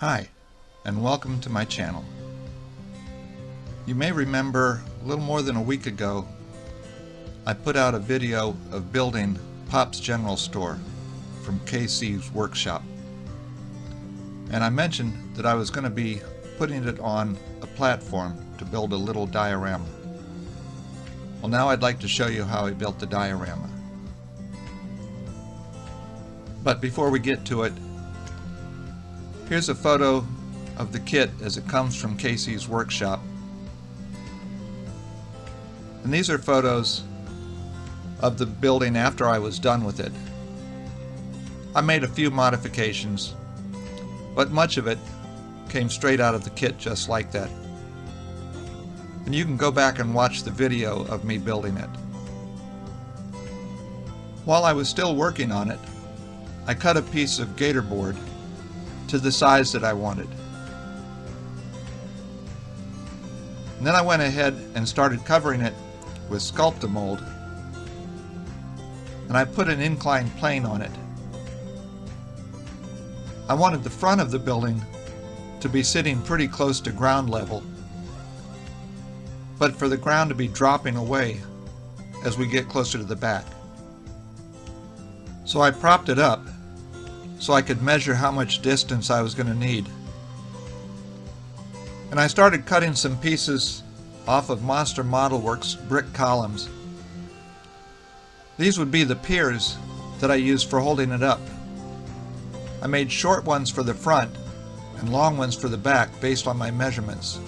Hi, and welcome to my channel. You may remember a little more than a week ago I put out a video of building Pop's General Store from KC's workshop. And I mentioned that I was going to be putting it on a platform to build a little diorama. Well, now I'd like to show you how I built the diorama. But before we get to it, here's a photo of the kit as it comes from KC's workshop. And these are photos of the building after I was done with it. I made a few modifications, but much of it came straight out of the kit just like that. And you can go back and watch the video of me building it. While I was still working on it, I cut a piece of gator board to the size that I wanted. And then I went ahead and started covering it with Sculpt-A-Mold, and I put an inclined plane on it. I wanted the front of the building to be sitting pretty close to ground level, but for the ground to be dropping away as we get closer to the back. So I propped it up so I could measure how much distance I was going to need. And I started cutting some pieces off of Monster Model Works brick columns. These would be the piers that I used for holding it up. I made short ones for the front and long ones for the back based on my measurements.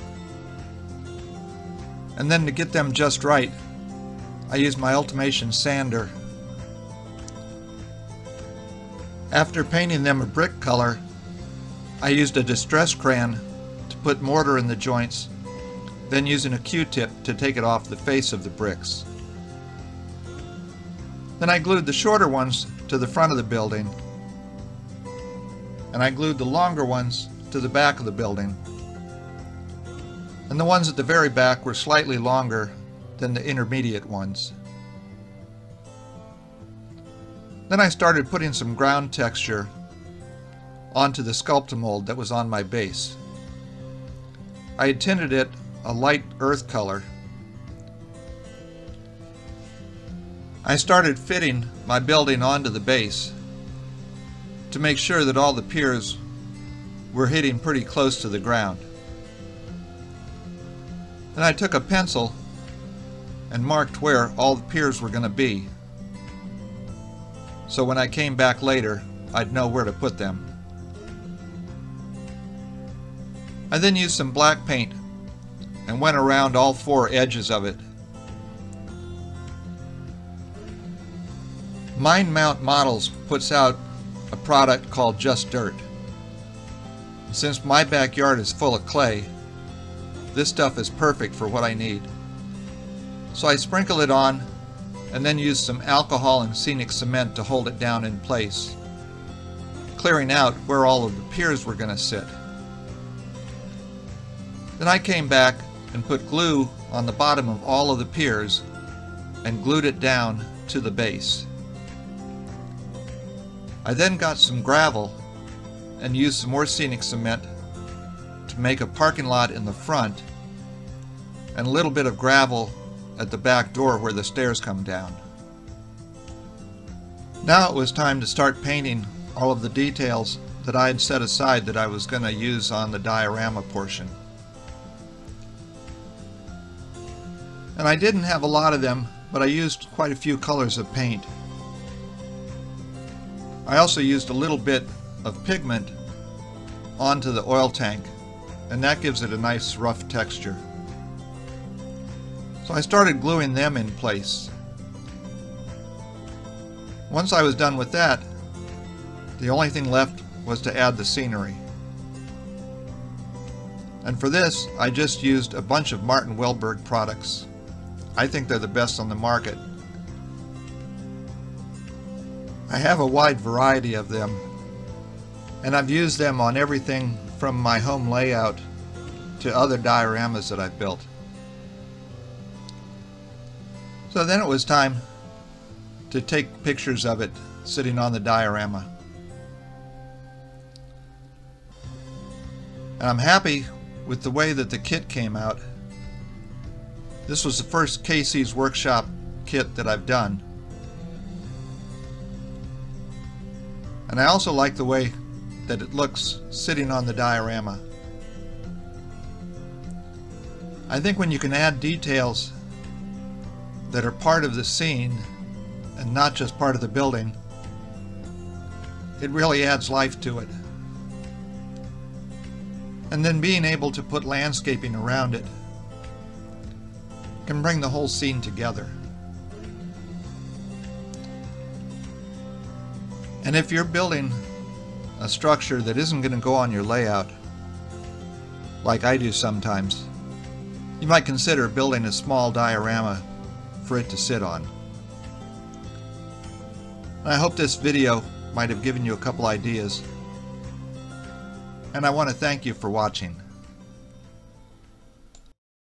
And then to get them just right, I used my Ultimation sander. After painting them a brick color, I used a distress crayon to put mortar in the joints, then using a Q-tip to take it off the face of the bricks. Then I glued the shorter ones to the front of the building, and I glued the longer ones to the back of the building. And the ones at the very back were slightly longer than the intermediate ones. Then I started putting some ground texture onto the Sculpt-A-Mold that was on my base. I had tinted it a light earth color. I started fitting my building onto the base to make sure that all the piers were hitting pretty close to the ground. Then I took a pencil and marked where all the piers were going to be, so when I came back later, I'd know where to put them. I then used some black paint and went around all four edges of it. Mind Mount Models puts out a product called Just Dirt. Since my backyard is full of clay, this stuff is perfect for what I need. So I sprinkle it on and then use some alcohol and scenic cement to hold it down in place, clearing out where all of the piers were going to sit. Then I came back and put glue on the bottom of all of the piers and glued it down to the base. I then got some gravel and used some more scenic cement to make a parking lot in the front and a little bit of gravel at the back door where the stairs come down. Now it was time to start painting all of the details that I had set aside that I was going to use on the diorama portion. And I didn't have a lot of them, but I used quite a few colors of paint. I also used a little bit of pigment onto the oil tank, and that gives it a nice rough texture. So I started gluing them in place. Once I was done with that, the only thing left was to add the scenery. And for this, I just used a bunch of Martin Welberg products. I think they're the best on the market. I have a wide variety of them, and I've used them on everything from my home layout to other dioramas that I've built. So then it was time to take pictures of it sitting on the diorama. And I'm happy with the way that the kit came out. This was the first Casey's Workshop kit that I've done. And I also like the way that it looks sitting on the diorama. I think when you can add details that are part of the scene and not just part of the building, it really adds life to it. And then being able to put landscaping around it can bring the whole scene together. And if you're building a structure that isn't going to go on your layout, like I do sometimes, you might consider building a small diorama for it to sit on. And I hope this video might have given you a couple ideas. And I want to thank you for watching.